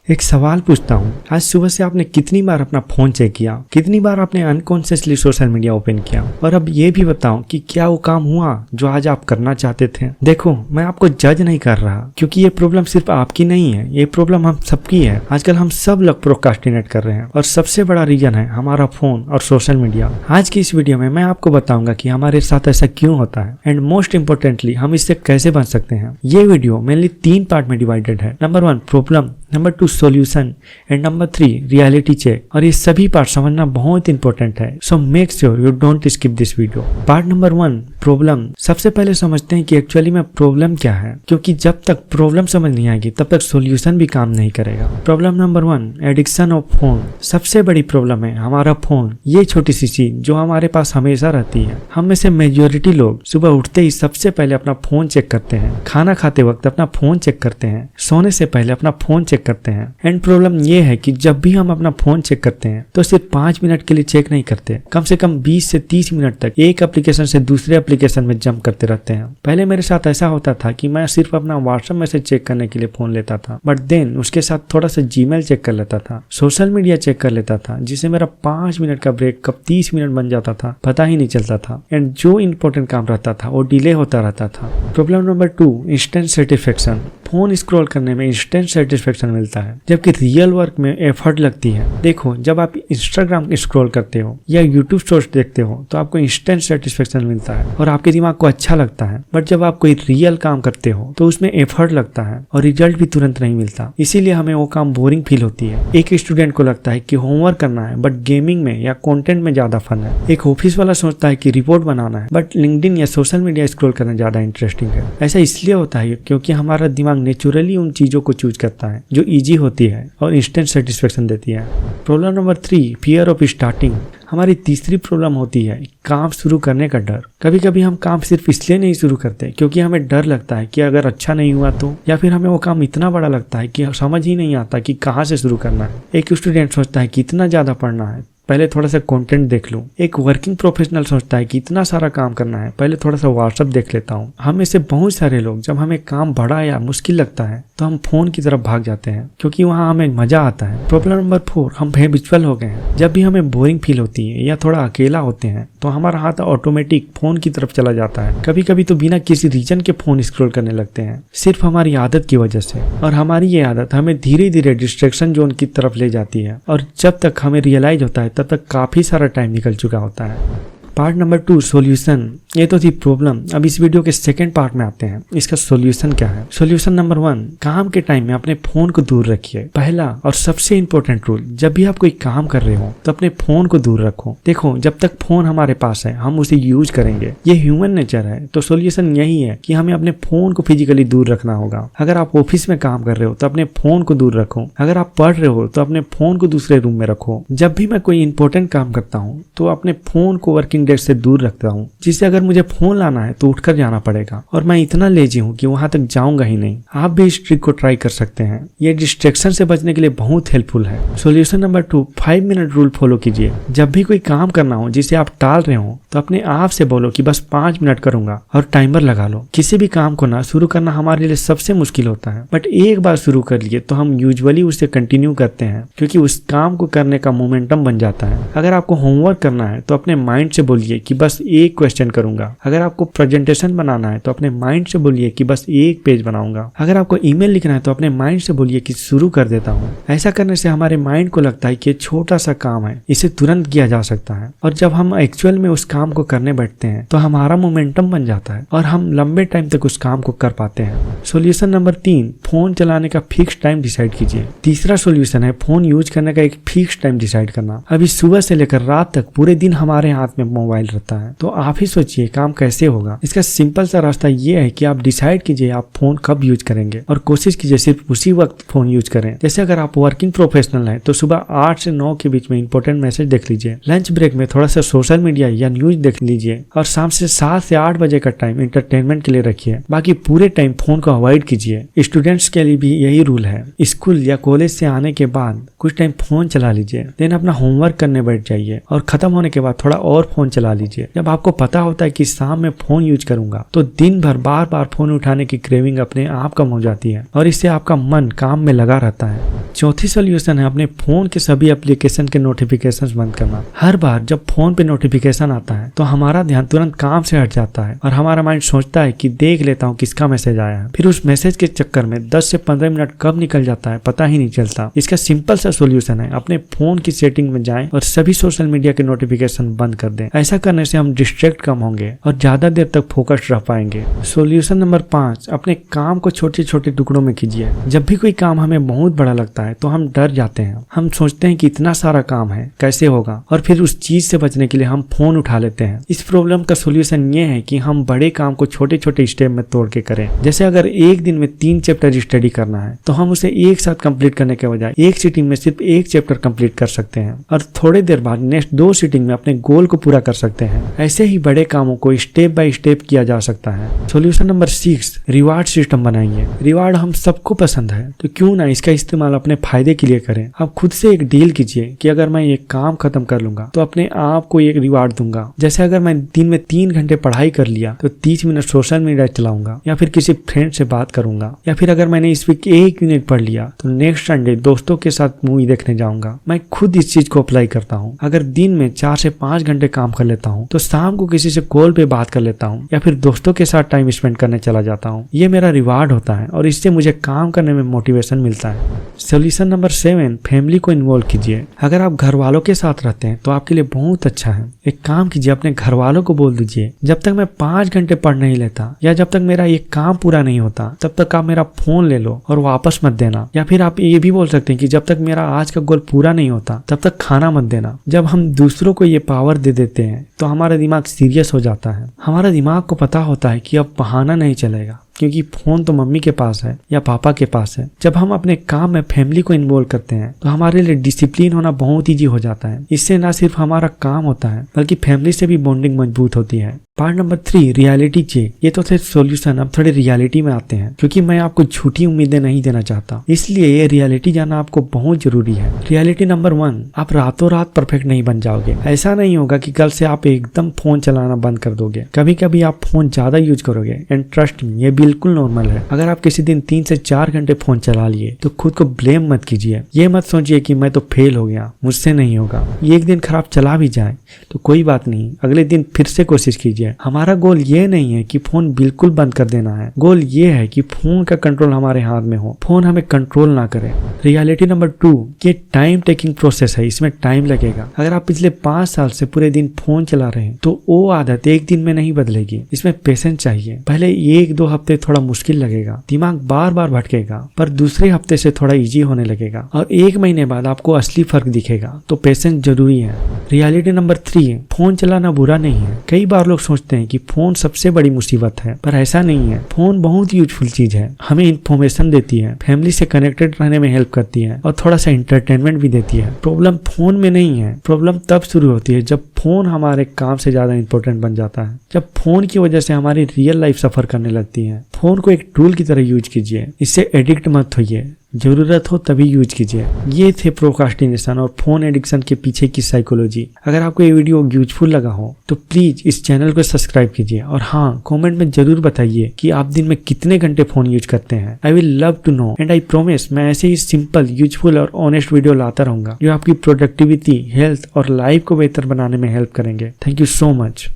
एक सवाल पूछता हूँ, आज सुबह से आपने कितनी बार अपना फोन चेक किया? कितनी बार आपने अनकॉन्शियसली सोशल मीडिया ओपन किया? और अब ये भी बताओ कि क्या वो काम हुआ जो आज आप करना चाहते थे? देखो, मैं आपको जज नहीं कर रहा, क्योंकि ये प्रॉब्लम सिर्फ आपकी नहीं है, ये प्रॉब्लम हम सबकी है। आजकल हम सब लोग प्रोक्रास्टिनेट कर रहे हैं और सबसे बड़ा रीजन है हमारा फोन और सोशल मीडिया। आज की इस वीडियो में मैं आपको बताऊंगा कि हमारे साथ ऐसा क्यों होता है एंड मोस्ट इम्पोर्टेंटली हम इससे कैसे बच सकते हैं। ये वीडियो मेनली 3 पार्ट में डिवाइडेड है। Number 1 problem, number 2 solution and number 3 reality check. और ये सभी पार्ट समझना बहुत इंपॉर्टेंट है, so make sure you don't skip this video. Part number 1 problem. सबसे पहले समझते हैं कि एक्चुअली में प्रॉब्लम क्या है, क्योंकि जब तक प्रॉब्लम समझ नहीं आएगी तब तक सॉल्यूशन भी काम नहीं करेगा। Problem number 1 addiction of phone. सबसे बड़ी प्रॉब्लम है हमारा फोन। ये छोटी सी चीज जो हमारे पास हमेशा रहती है। हम में से मेजोरिटी लोग सुबह उठते ही सबसे पहले अपना फोन चेक करते हैं, खाना खाते वक्त अपना फोन चेक करते हैं, सोने से पहले अपना फोन चेक करते हैं। एंड प्रॉब्लम ये है कि जब भी हम अपना फोन चेक करते हैं तो सिर्फ 5 मिनट के लिए चेक नहीं करते, कम से कम 20 से 30 मिनट तक एक एप्लीकेशन से दूसरे एप्लीकेशन में जंप करते रहते हैं। पहले मेरे साथ ऐसा होता था कि मैं सिर्फ अपना व्हाट्सएप मैसेज चेक करने के लिए फोन लेता था, बट देन उसके साथ थोड़ा सा जीमेल चेक कर लेता था, सोशल मीडिया चेक कर लेता था, जिससे मेरा 5 मिनट का ब्रेक कब 30 मिनट बन जाता था पता ही नहीं चलता था। एंड जो इंपॉर्टेंट काम रहता था वो डिले होता रहता था। Problem number 2 instant satisfaction. Phone scroll करने में इंस्टेंट सेटिस्फेक्शन मिलता है, जबकि रियल वर्क में एफर्ट लगती है। देखो, जब आप इंस्टाग्राम स्क्रॉल करते हो या यूट्यूब शॉर्ट्स देखते हो तो आपको इंस्टेंट सेटिस्फेक्शन मिलता है और आपके दिमाग को अच्छा लगता है, बट जब आप कोई रियल काम करते हो तो उसमें एफर्ट लगता है और रिजल्ट भी तुरंत नहीं मिलता। इसीलिए हमें वो काम बोरिंग फील होती है। एक स्टूडेंट को लगता है कि होमवर्क करना है, बट गेमिंग में या कंटेंट में ज्यादा फन है। एक ऑफिस वाला सोचता है कि रिपोर्ट बनाना है, बट लिंक्डइन या सोशल मीडिया स्क्रॉल करना ज्यादा इंटरेस्टिंग है। ऐसा इसलिए होता है क्योंकि हमारा दिमाग नेचुरली उन चीजों को चूज करता है जो इजी होती है और इंस्टेंट सेटिस्फेक्शन देती है। Problem number 3 fear of starting. हमारी तीसरी प्रॉब्लम होती है काम शुरू करने का डर। कभी कभी हम काम सिर्फ इसलिए नहीं शुरू करते क्योंकि हमें डर लगता है कि अगर अच्छा नहीं हुआ तो, या फिर हमें वो काम इतना बड़ा लगता है कि समझ ही नहीं आता कि कहाँ से शुरू करना है। एक स्टूडेंट सोचता है कि इतना ज्यादा पढ़ना है, पहले थोड़ा सा कंटेंट देख लूं। एक वर्किंग प्रोफेशनल सोचता है कि इतना सारा काम करना है, पहले थोड़ा सा व्हाट्सएप देख लेता हूं। हम में से बहुत सारे लोग जब हमें काम बड़ा या मुश्किल लगता है तो हम फोन की तरफ भाग जाते हैं क्योंकि वहां हमें मजा आता है। प्रॉब्लम नंबर 4 हम हैबिचुअल हो गए हैं। जब भी हमें बोरिंग फील होती है या थोड़ा अकेला होते हैं तो हमारा हाथ ऑटोमेटिक फोन की तरफ चला जाता है। कभी कभी तो बिना किसी रीजन के फोन स्क्रॉल करने लगते हैं, सिर्फ हमारी आदत की वजह से। और हमारी ये आदत हमें धीरे धीरे डिस्ट्रैक्शन जोन की तरफ ले जाती है और जब तक हमें रियलाइज होता है तब तक काफी सारा टाइम निकल चुका होता है। Part number 2 solution. ये तो थी प्रॉब्लम। अब इस वीडियो के सेकंड पार्ट में आते हैं, इसका सॉल्यूशन क्या है। सॉल्यूशन नंबर 1 काम के टाइम में अपने फोन को दूर रखिए। पहला और सबसे इंपॉर्टेंट रूल, जब भी आप कोई काम कर रहे हो तो अपने फोन को दूर रखो। देखो, जब तक फोन हमारे पास है हम उसे यूज करेंगे, ये ह्यूमन नेचर है। तो सॉल्यूशन यही है कि हमें अपने फोन को फिजिकली दूर रखना होगा। अगर आप ऑफिस में काम कर रहे हो तो अपने फोन को दूर रखो। अगर आप पढ़ रहे हो तो अपने फोन को दूसरे रूम में रखो। जब भी मैं कोई इंपॉर्टेंट काम करता हूँ तो अपने फोन को वर्किंग डेस्क से दूर रखता हूँ, जिससे अगर मुझे फोन लाना है तो उठकर जाना पड़ेगा और मैं इतना लेजी हूँ कि वहां तक जाऊंगा ही नहीं। आप भी इस ट्रिक को ट्राई कर सकते हैं, ये डिस्ट्रैक्शन से बचने के लिए बहुत हेल्पफुल है। Solution number 2 5 minute rule follow कीजिए। जब भी कोई काम करना हो जिसे आप टाल रहे हो तो अपने आप से बोलो कि बस 5 मिनट करूंगा और टाइमर लगा लो। किसी भी काम को ना शुरू करना हमारे लिए सबसे मुश्किल होता है, बट एक बार शुरू कर लिए तो हम यूजुअली उसे कंटिन्यू करते हैं क्योंकि उस काम को करने का मोमेंटम बन जाता है। अगर आपको होमवर्क करना है तो अपने माइंड से बोलिए कि बस एक क्वेश्चन करूंगा। अगर आपको प्रेजेंटेशन बनाना है तो अपने माइंड से बोलिए कि बस एक पेज बनाऊंगा। अगर आपको ईमेल लिखना है तो अपने माइंड से बोलिए कि शुरू कर देता हूँ। ऐसा करने से हमारे माइंड को लगता है कि ये छोटा सा काम है, इसे तुरंत किया जा सकता है। और जब हम एक्चुअल में उस काम को करने बैठते हैं तो हमारा मोमेंटम बन जाता है और हम लंबे टाइम तक उस काम को कर पाते हैं। सॉल्यूशन नंबर 3 फोन चलाने का फिक्स टाइम डिसाइड कीजिए। तीसरा सॉल्यूशन है फोन यूज करने का एक फिक्स टाइम डिसाइड करना। अभी सुबह से लेकर रात तक पूरे दिन हमारे हाथ में मोबाइल रहता है, तो आप ही सोचिए काम कैसे होगा। इसका सिंपल सा रास्ता ये है कि आप डिसाइड कीजिए आप फोन कब यूज करेंगे और कोशिश कीजिए सिर्फ उसी वक्त फोन यूज करें। जैसे अगर आप वर्किंग प्रोफेशनल हैं तो सुबह 8 से 9 के बीच में इंपॉर्टेंट मैसेज देख लीजिए। लंच ब्रेक में थोड़ा सा सोशल मीडिया या न्यूज देख लीजिए और शाम से 7 से 8 बजे का टाइम एंटरटेनमेंट के लिए रखिए। बाकी पूरे टाइम फोन को अवॉइड कीजिए। स्टूडेंट्स के लिए भी यही रूल है। स्कूल या कॉलेज से आने के बाद कुछ टाइम फोन चला लीजिए, देन अपना होमवर्क करने बैठ जाइए और खत्म होने के बाद थोड़ा और फोन चला लीजिए। जब आपको पता होता है कि शाम में फोन यूज करूंगा तो दिन भर बार बार फोन उठाने की क्रेविंग अपने आप कम हो जाती है और इससे आपका मन काम में लगा रहता है। चौथी सोल्यूशन है अपने फोन के सभी एप्लीकेशन के नोटिफिकेशंस बंद करना। हर बार जब फोन पे नोटिफिकेशन आता है तो हमारा ध्यान तुरंत काम से हट जाता है और हमारा माइंड सोचता है कि देख लेता हूँ किसका मैसेज आया है। फिर उस मैसेज के चक्कर में 10 से 15 मिनट कब निकल जाता है पता ही नहीं चलता। इसका सिंपल सा सोल्यूशन है अपने फोन की सेटिंग में जाएं और सभी सोशल मीडिया के नोटिफिकेशन बंद कर दें। ऐसा करने से हम डिस्ट्रैक्ट कम होंगे और ज्यादा देर तक फोकस्ड रह पाएंगे। सोल्यूशन नंबर 5, अपने काम को छोटे छोटे टुकड़ों में कीजिए। जब भी कोई काम हमें बहुत बड़ा लगता है तो हम डर जाते हैं। हम सोचते हैं कि इतना सारा काम है कैसे होगा, और फिर उस चीज से बचने के लिए हम फोन उठा लेते हैं। इस प्रॉब्लम का सोल्यूशन ये है कि हम बड़े काम को छोटे छोटे स्टेप में तोड़ के करें। जैसे अगर एक दिन में 3 चैप्टर स्टडी करना है तो हम उसे एक साथ कंप्लीट करने के बजाय एक सीटिंग में सिर्फ 1 चैप्टर कंप्लीट कर सकते हैं और थोड़ी देर बाद नेक्स्ट 2 सीटिंग में अपने गोल को पूरा कर सकते हैं। ऐसे ही बड़े कामों को स्टेप बाय स्टेप किया जा सकता है। सोल्यूशन नंबर 6, रिवार्ड सिस्टम बनाइए। रिवार्ड हम सबको पसंद है तो क्यों ना इसका इस्तेमाल अपने फायदे के लिए करें। आप खुद से एक डील कीजिए कि अगर मैं ये काम खत्म कर लूंगा तो अपने आप को एक रिवार्ड दूंगा। जैसे अगर मैं दिन में 3 घंटे पढ़ाई कर लिया तो 30 मिनट सोशल मीडिया चलाऊंगा या फिर किसी फ्रेंड से बात करूंगा, या फिर अगर मैंने इस वीक 1 यूनिट पढ़ लिया तो नेक्स्ट संडे दोस्तों के साथ मूवी देखने जाऊंगा। मैं खुद इस चीज को अप्लाई करता हूँ। अगर दिन में 4 से 5 घंटे काम कर लेता हूँ तो शाम को किसी से कॉल पे बात कर लेता हूँ या फिर दोस्तों के साथ टाइम स्पेंड करने चला जाता हूँ। ये मेरा रिवार्ड होता है और इससे मुझे काम करने में मोटिवेशन मिलता है। सोल्यूशन नंबर 7, फैमिली को इन्वॉल्व कीजिए। अगर आप घर वालों के साथ रहते हैं तो आपके लिए बहुत अच्छा है। एक काम कीजिए, अपने घर वालों को बोल दीजिए जब तक मैं 5 घंटे पढ़ नहीं लेता या जब तक मेरा ये काम पूरा नहीं होता तब तक आप मेरा फोन ले लो और वापस मत देना। या फिर आप ये भी बोल सकते हैं कि जब तक मेरा आज का गोल पूरा नहीं होता तब तक खाना मत देना। जब हम दूसरों को ये पावर दे देते हैं तो हमारा दिमाग सीरियस हो जाता है। हमारा दिमाग को पता होता है कि अब बहाना नहीं चलेगा क्योंकि फोन तो मम्मी के पास है या पापा के पास है। जब हम अपने काम में फैमिली को इन्वॉल्व करते हैं तो हमारे लिए डिसिप्लिन होना बहुत ईजी हो जाता है। इससे ना सिर्फ हमारा काम होता है बल्कि फैमिली से भी बॉन्डिंग मजबूत होती है। Part number 3, reality check. ये तो थे सोल्यूशन, अब थोड़े रियलिटी में आते हैं क्योंकि मैं आपको झूठी उम्मीदें नहीं देना चाहता, इसलिए ये रियलिटी जाना आपको बहुत जरूरी है। रियलिटी नंबर 1, आप रातों रात परफेक्ट नहीं बन जाओगे। ऐसा नहीं होगा कि कल से आप एकदम फोन चलाना बंद कर दोगे। कभी कभी आप फोन ज्यादा यूज करोगे एंड ट्रस्ट मी, ये बिल्कुल नॉर्मल है। अगर आप किसी दिन 3 से 4 घंटे फोन चला लिए तो खुद को ब्लेम मत कीजिए। ये मत सोचिए कि मैं तो फेल हो गया, मुझसे नहीं होगा। ये एक दिन खराब चला भी जाए तो कोई बात नहीं, अगले दिन फिर से कोशिश कीजिए। हमारा गोल ये नहीं है कि फोन बिल्कुल बंद कर देना है। गोल ये है कि फोन का कंट्रोल हमारे हाथ में हो, फोन हमें कंट्रोल ना करे। रियलिटी नंबर 2, ये टाइम टेकिंग प्रोसेस है, इसमें टाइम लगेगा। अगर आप पिछले 5 साल से पूरे दिन फोन चला रहे हैं तो वो आदत एक दिन में नहीं बदलेगी। इसमें पेशेंस चाहिए। पहले 1-2 हफ्ते थोड़ा मुश्किल लगेगा, दिमाग बार बार भटकेगा, पर दूसरे हफ्ते से थोड़ा इजी होने लगेगा और 1 महीने बाद आपको असली फर्क दिखेगा। तो पेशेंस जरूरी है। रियलिटी नंबर 3, फोन चलाना बुरा नहीं है। कई बार लोग सोचते हैं कि फोन सबसे बड़ी मुसीबत है, पर ऐसा नहीं है। फोन बहुत यूजफुल चीज है, हमें इंफॉर्मेशन देती है, फैमिली से कनेक्टेड रहने में हेल्प करती है और थोड़ा सा एंटरटेनमेंट भी देती है। प्रॉब्लम फोन में नहीं है, प्रॉब्लम तब शुरू होती है जब फोन हमारे काम से ज्यादा इंपॉर्टेंट बन जाता है, जब फोन की वजह से हमारी रियल लाइफ सफर करने लगती है। फोन को एक टूल की तरह यूज कीजिए, इससे एडिक्ट मत होइए, जरूरत हो तभी यूज कीजिए। ये थे प्रोक्रास्टिनेशन और फोन एडिक्शन के पीछे की साइकोलॉजी। अगर आपको ये वीडियो यूजफुल लगा हो तो प्लीज इस चैनल को सब्सक्राइब कीजिए और हाँ, कमेंट में जरूर बताइए कि आप दिन में कितने घंटे फोन यूज करते हैं। I will love to know and I promise मैं ऐसे ही सिंपल, यूजफुल और ऑनेस्ट वीडियो लाता रहूंगा जो आपकी प्रोडक्टिविटी, हेल्थ और लाइफ को बेहतर बनाने में हेल्प करेंगे। Thank you so much.